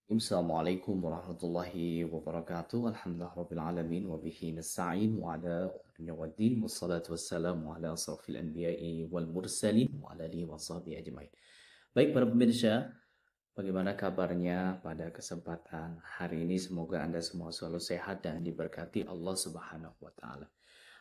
Assalamualaikum warahmatullahi wabarakatuh. Alhamdulillahirabbil alamin wa bihi nasta'in wa ala umuri waddin wassalatu wassalamu ala asrofil anbiya'i wal mursalin wa ala alihi washabihi ajmain. Baik para pemirsa, bagaimana kabarnya pada kesempatan hari ini? Semoga Anda semua selalu sehat dan diberkati Allah Subhanahu wa taala.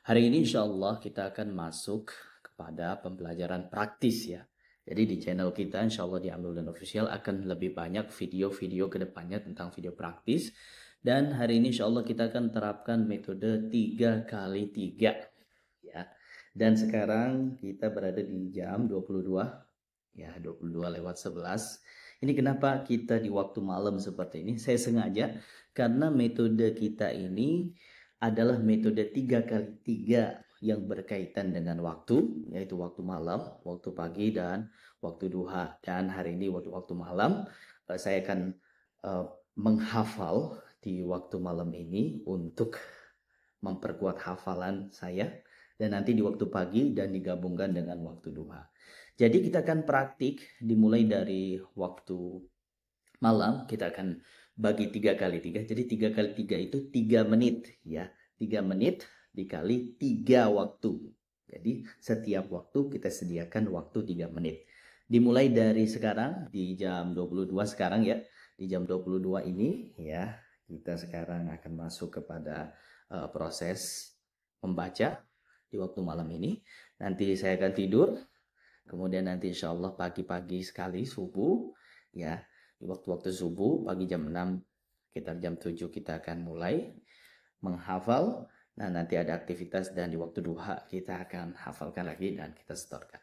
Hari ini insya Allah kita akan masuk kepada pembelajaran praktis ya. Jadi di channel kita insya Allah di Amrul dan Official akan lebih banyak video-video kedepannya tentang video praktis. Dan hari ini insya Allah kita akan terapkan metode 3x3 ya. Dan sekarang kita berada di jam 22 ya, 22:11. Ini kenapa kita di waktu malam seperti ini? Saya sengaja karena metode kita ini adalah metode 3x3 yang berkaitan dengan waktu, yaitu waktu malam, waktu pagi, dan waktu duha. Dan hari ini waktu malam, saya akan menghafal di waktu malam ini untuk memperkuat hafalan saya, dan nanti di waktu pagi dan digabungkan dengan waktu duha. Jadi kita akan praktik dimulai dari waktu malam, kita akan bagi 3x3. Jadi 3x3 itu 3 menit ya. 3 menit dikali 3 waktu. Jadi setiap waktu kita sediakan waktu 3 menit. Dimulai dari sekarang di jam 22 sekarang ya. Di jam 22 ini ya, kita sekarang akan masuk kepada proses membaca di waktu malam ini. Nanti saya akan tidur. Kemudian nanti insya Allah pagi-pagi sekali subuh ya. Di waktu-waktu subuh, pagi jam 6, sekitar jam 7 kita akan mulai menghafal. Nah, nanti ada aktivitas dan di waktu duha kita akan hafalkan lagi dan kita setorkan.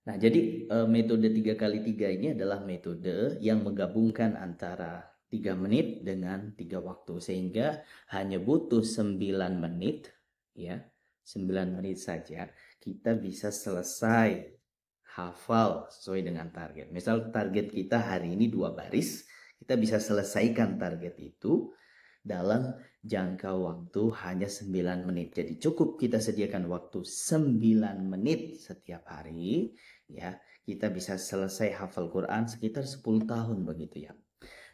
Nah, jadi metode 3x3 ini adalah metode yang menggabungkan antara 3 menit dengan 3 waktu. Sehingga hanya butuh 9 menit, ya, 9 menit saja kita bisa selesai hafal sesuai dengan target. Misal target kita hari ini 2 baris, kita bisa selesaikan target itu dalam jangka waktu hanya 9 menit. Jadi cukup kita sediakan waktu 9 menit setiap hari, ya, kita bisa selesai hafal Quran sekitar 10 tahun begitu ya.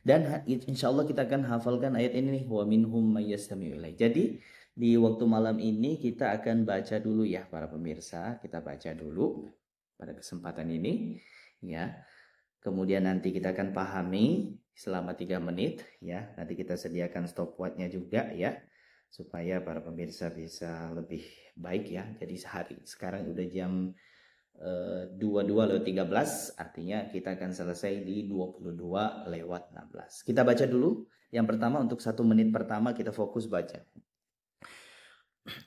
Dan insya Allah kita akan hafalkan ayat ini nih, wa minhum may yastami'u ilai. Jadi di waktu malam ini kita akan baca dulu ya para pemirsa, kita baca dulu pada kesempatan ini ya. Kemudian nanti kita akan pahami selama 3 menit ya. Nanti kita sediakan stopwatchnya juga ya, supaya para pemirsa bisa lebih baik ya. Jadi sehari sekarang udah jam 22:13, artinya kita akan selesai di 22:16. Kita baca dulu. Yang pertama untuk 1 menit pertama kita fokus baca.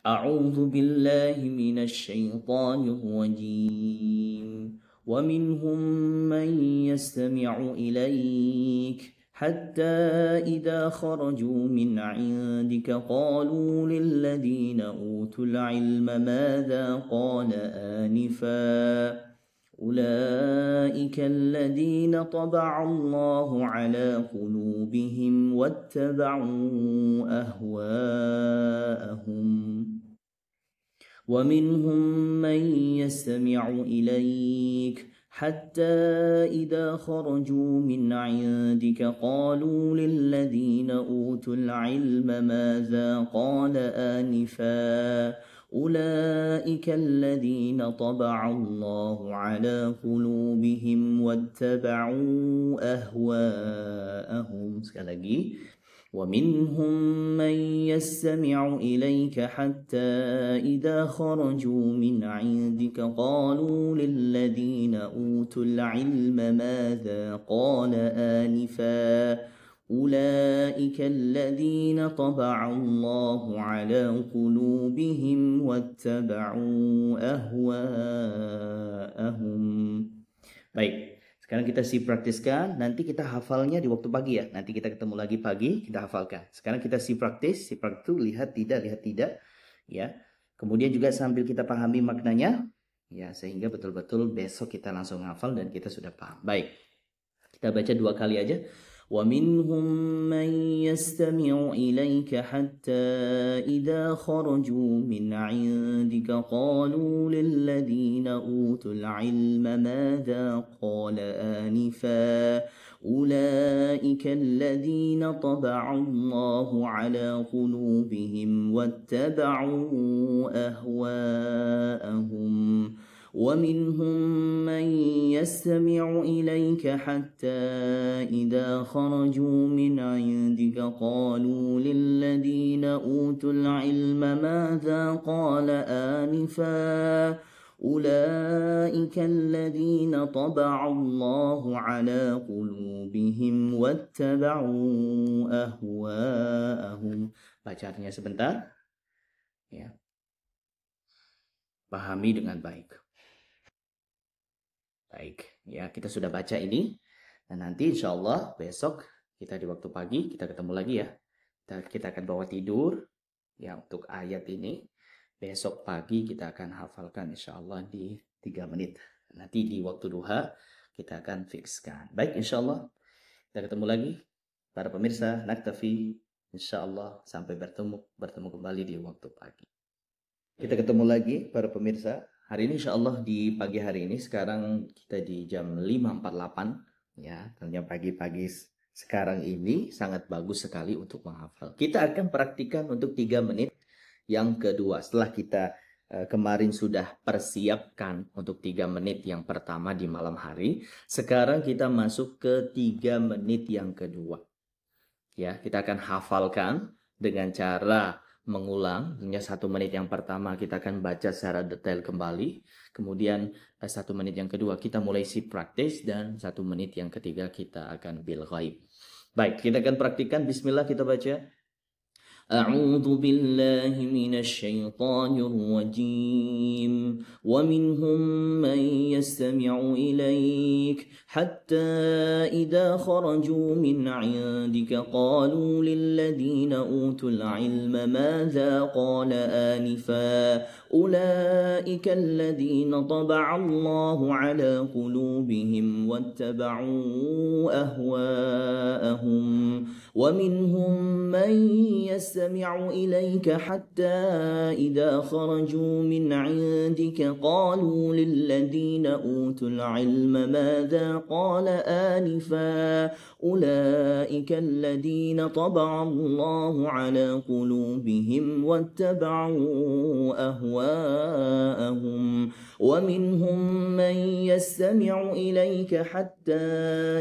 A'udzu billahi minasy syaithanir rajim. Wa minhum man yastami'u ilaik حتى إذا خرجوا من عندك قالوا للذين أوتوا العلم ماذا قال آنفا أولئك الذين طبع الله على قلوبهم واتبعوا أهواءهم ومنهم من يستمع إليك حتى إذا خرجوا من عندك قالوا للذين أوتوا العلم ماذا قال آنفا أولئك الذين طبع الله على قلوبهم واتبعوا أهواءهم. Sekali lagi. ومنهم من يستمع إليك حتى إذا خرجوا من عندك قالوا للذين أوتوا العلم ماذا قال آنفا أولئك الذين طبع الله على قلوبهم واتبعوا أهواءهم. Baik. Sekarang kita praktiskan, nanti kita hafalnya di waktu pagi ya. Nanti kita ketemu lagi pagi, kita hafalkan. Sekarang kita praktis itu lihat tidak ya. Kemudian juga sambil kita pahami maknanya ya, sehingga betul-betul besok kita langsung hafal dan kita sudah paham. Baik. Kita baca 2 kali aja. ومنهم من يستمع إليك حتى إذا خرجوا من عندك قالوا للذين أوتوا العلم ماذا قال آنفا أولئك الذين طبع الله على قلوبهم واتبعوا أهواءهم ومنهم من يستمع إليك حتى إذا خرجوا من عندك قالوا للذين أوتوا العلم ماذا قال آنفا أولئك الذين طبع الله على قلوبهم واتبعوا أهواءهم. Bacanya sebentar, ya. Pahami dengan baik. Baik, ya kita sudah baca ini. Dan nanti insya Allah besok kita di waktu pagi kita ketemu lagi ya. Kita akan bawa tidur ya untuk ayat ini. Besok pagi kita akan hafalkan insya Allah di 3 menit. Nanti di waktu duha kita akan fikskan. Baik insya Allah kita ketemu lagi. Para pemirsa, naktafi insya Allah sampai bertemu kembali di waktu pagi. Kita ketemu lagi para pemirsa. Hari ini insya Allah di pagi hari ini sekarang kita di jam 5.48 ya. Ternyata pagi-pagi sekarang ini sangat bagus sekali untuk menghafal. Kita akan praktikan untuk 3 menit yang kedua. Setelah kita kemarin sudah persiapkan untuk 3 menit yang pertama di malam hari. Sekarang kita masuk ke 3 menit yang kedua. Ya, kita akan hafalkan dengan cara mengulang. Hanya 1 menit yang pertama kita akan baca secara detail kembali. Kemudian 1 menit yang kedua kita mulai si praktis. Dan 1 menit yang ketiga kita akan bil ghaib. Baik, kita akan praktikan. Bismillah, kita baca. أعوذ بالله من الشيطان الرجيم ومنهم من يستمع إليك حتى إذا خرجوا من عندك قالوا للذين أوتوا العلم ماذا قال آنفا أولئك الذين طبع الله على قلوبهم واتبعوا أهواءهم ومنهم من يستمع إليك حتى إذا خرجوا من عندك قالوا للذين أوتوا العلم ماذا قال آنفا أولئك الذين طبع الله على قلوبهم واتبعوا أهواءهم ومنهم من يستمع إليك حتى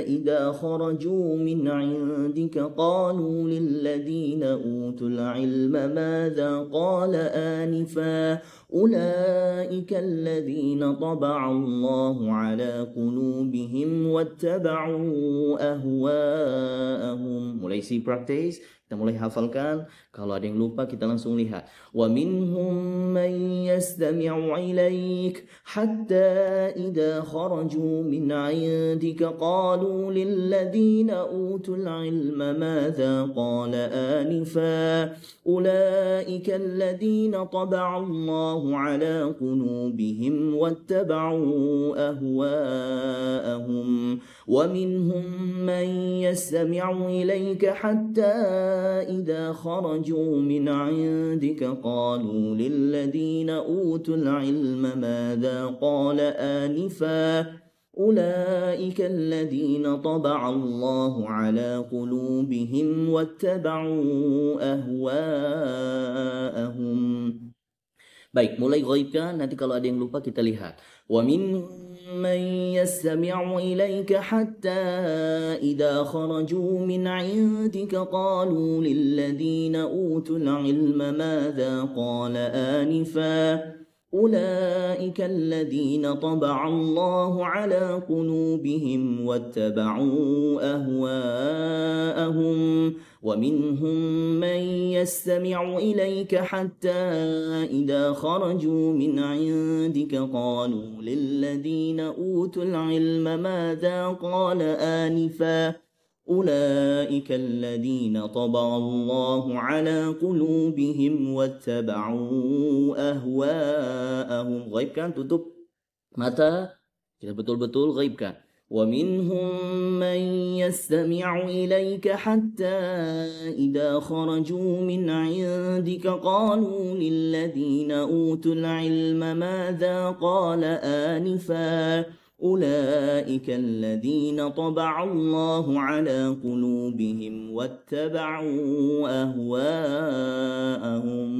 إذا خرجوا من عندك قالوا للذين أوتوا العلم ماذا قال آنفا أولئك الذين طبع الله على قلوبهم واتبعوا أهواءهم. Mulai si praktis, kita mulai hafalkan. Kalau ada yang lupa kita langsung lihat. وَمِنْهُمْ مَنْ يَسْتَمِعُ إِلَيْكَ حَتَّى إِذَا خَرَجُوا مِنْ عِنْدِكَ قَالُوا لِلَّذِينَ أُوتُوا الْعِلْمَ مَاذَا قَالَ آنِفًا أُولَئِكَ الَّذِينَ طَبَعَ اللَّهُ عَلَى قُلُوبِهِمْ وَاتَّبَعُوا أَهْوَاءَهُمْ وَمِنْهُمْ مَنْ يَسْتَمِعُ إِلَيْكَ حَتَّى إِذَا خَرَجُوا مِنْ عِنْدِكَ قَالُوا لِلَّذِينَ أُوتُوا الْعِلْمَ مَاذَا قَالَ آنِفًا أُولَئِكَ الَّذِينَ طَبَعَ اللَّهُ عَلَى قُلُوبِهِمْ وَاتَّبَعُوا أَهْوَاءَهُمْ. Baik, mulai ghaibkan. Nanti kalau ada yang lupa kita lihat. وَمِنْهُمْ مَنْ يَسْتَمِعُ إِلَيْكَ حَتَّى إِذَا خَرَجُوا مِنْ عِنْدِكَ قَالُوا لِلَّذِينَ أُوتُوا الْعِلْمَ مَاذَا قَالَ آنِفًا أُولَئِكَ الَّذِينَ طَبَعَ اللَّهُ عَلَى قُلُوبِهِمْ وَاتَّبَعُوا أَهْوَاءَهُمْ وَمِنْهُمْ مَنْ يَسْتَمِعُ إِلَيْكَ حَتَّى إِذَا خَرَجُوا مِنْ عِنْدِكَ قَالُوا لِلَّذِينَ أُوتُوا الْعِلْمَ مَاذَا قَالَ آنِفًا أُولَئِكَ الَّذِينَ طَبَعَ اللَّهُ عَلَى قُلُوبِهِمْ وَاتَّبَعُوا أَهْوَاءَهُمْ. Ghaibkan, tutup mata, kita betul-betul ghaibkan. وَمِنْهُمْ مَنْ يَسْتَمِعُ إِلَيْكَ حَتَّى إِذَا خَرَجُوا مِنْ عِنْدِكَ قَالُوا لِلَّذِينَ أُوتُوا الْعِلْمَ مَاذَا قَالَ آنِفًا أولئك الذين طبع الله على قلوبهم واتبعوا أهواءهم.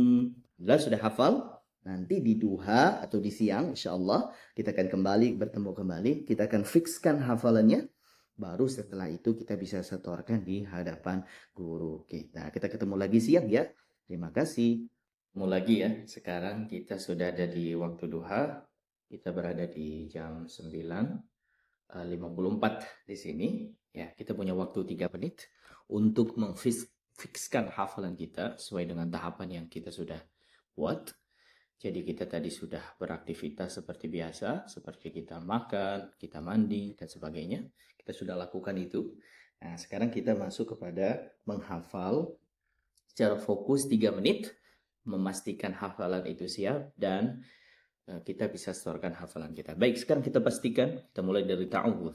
Sudah hafal? Nanti di duha atau di siang insya Allah kita akan bertemu kembali. Kita akan fixkan hafalannya. Baru setelah itu kita bisa setorkan di hadapan guru kita. Kita ketemu lagi siang ya. Terima kasih. Ketemu lagi ya. Sekarang kita sudah ada di waktu duha. Kita berada di jam 9.54 di sini. Ya, kita punya waktu 3 menit untuk memfikskan hafalan kita sesuai dengan tahapan yang kita sudah buat. Jadi kita tadi sudah beraktivitas seperti biasa, seperti kita makan, kita mandi, dan sebagainya. Kita sudah lakukan itu. Nah, sekarang kita masuk kepada menghafal secara fokus 3 menit, memastikan hafalan itu siap, dan kita bisa setorkan hafalan kita. Baik, sekarang kita pastikan, kita mulai dari ta'awudz.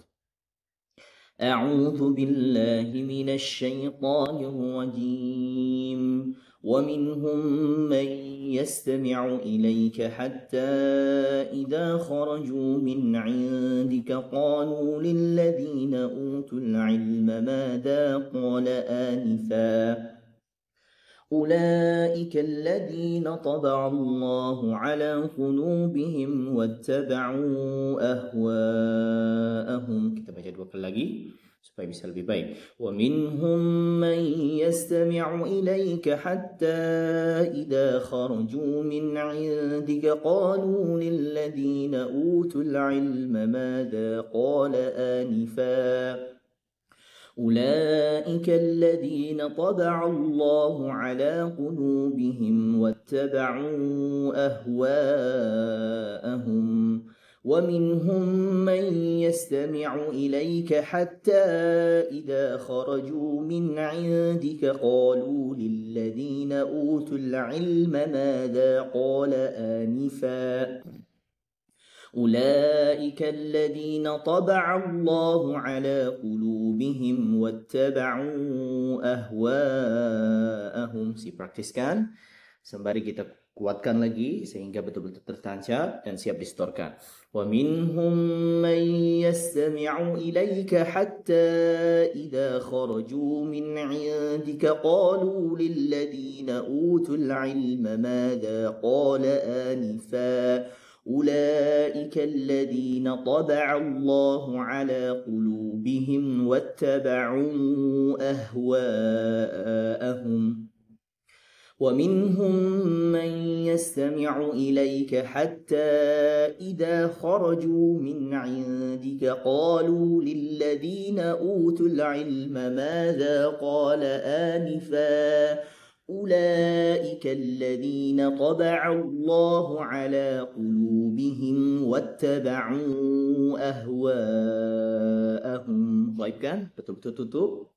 A'udzu billahi minasy syaithanir rajim. ومنهم من يستمع إليك حتى إذا خرجوا من عندك قالوا للذين أوتوا العلم ماذا قال آنفا أولئك الذين طبع الله على قلوبهم واتبعوا أهواءهم. Kita baca 2 kali lagi supaya bisa lebih baik. وَمِنْهُمْ مَنْ يَسْتَمِعُ إِلَيْكَ حَتَّى إِذَا خَرَجُوا مِنْ عِنْدِكَ قَالُوا لِلَّذِينَ أُوتُوا الْعِلْمَ مَاذَا قَالَ آنِفًا أُولَئِكَ الَّذِينَ طَبَعَ اللَّهُ عَلَى قُلُوبِهِمْ وَاتَّبَعُوا أَهْوَاءَهُمْ ومنهم من يستمع إليك حتى إذا خرجوا من عندك قالوا للذين أوتوا العلم ماذا قال آنفا أولئك الذين طبع الله على قلوبهم واتبعوا أهواءهم. Praktiskan sembari kita kuatkan lagi sehingga betul-betul tertancap dan siap distorkan. وَمِنْهُمْ مَنْ يَسْتَمِعُ إِلَيْكَ حَتَّى إِذَا خَرَجُوا مِنْ عِنْدِكَ قَالُوا لِلَّذِينَ أُوتُوا الْعِلْمَ مَاذَا قَالَ آنِفًا أُولَئِكَ الَّذِينَ طَبَعَ اللَّهُ عَلَى قُلُوبِهِمْ وَاتَّبَعُوا أَهْوَاءَهُمْ ومنهم من يستمع إليك حتى إذا خرجوا من عندك قالوا للذين أوتوا العلم ماذا قال آنفا أولئك الذين طبع الله على قلوبهم واتبعوا أهواءهم. Baik kan? Betul-betul tutup.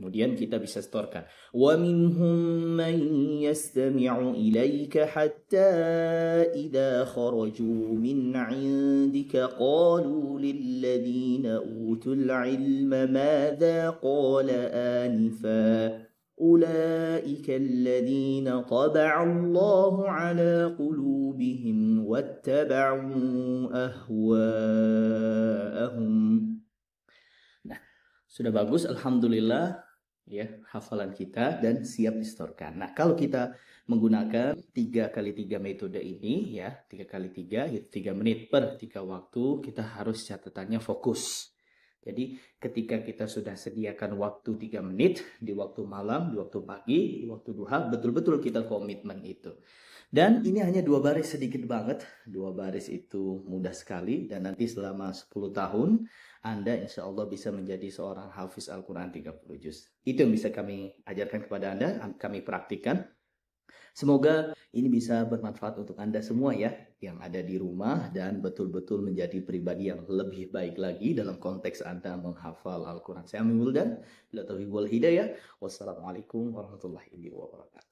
Kemudian kita bisa setorkan. وَمِنْهُمْ مَنْ يَسْتَمِعُ إِلَيْكَ حَتَّى إِذَا خَرَجُوا مِنْ عِنْدِكَ قَالُوا لِلَّذِينَ أُوتُوا الْعِلْمَ مَاذَا قَالَ آنِفًا أُولَئِكَ الَّذِينَ طَبَعَ اللَّهُ عَلَى قُلُوبِهِمْ وَاتَّبَعُوا أَهْوَاءَهُمْ. Nah, sudah bagus, alhamdulillah ya hafalan kita dan siap distorkan. Nah, kalau kita menggunakan 3x3 metode ini ya, 3x3 yaitu 3 menit per 3 waktu, kita harus catatannya fokus. Jadi ketika kita sudah sediakan waktu 3 menit di waktu malam, di waktu pagi, di waktu duha, betul-betul kita komitmen itu. Dan ini hanya 2 baris sedikit banget. 2 baris itu mudah sekali dan nanti selama 10 tahun Anda insya Allah bisa menjadi seorang hafiz Al-Quran 30 juz. Itu yang bisa kami ajarkan kepada Anda, kami praktikkan. Semoga ini bisa bermanfaat untuk Anda semua ya, yang ada di rumah dan betul-betul menjadi pribadi yang lebih baik lagi dalam konteks Anda menghafal Al-Quran. Saya Amin Wildan, bila taufiq wal hidayah. Wassalamualaikum warahmatullahi wabarakatuh.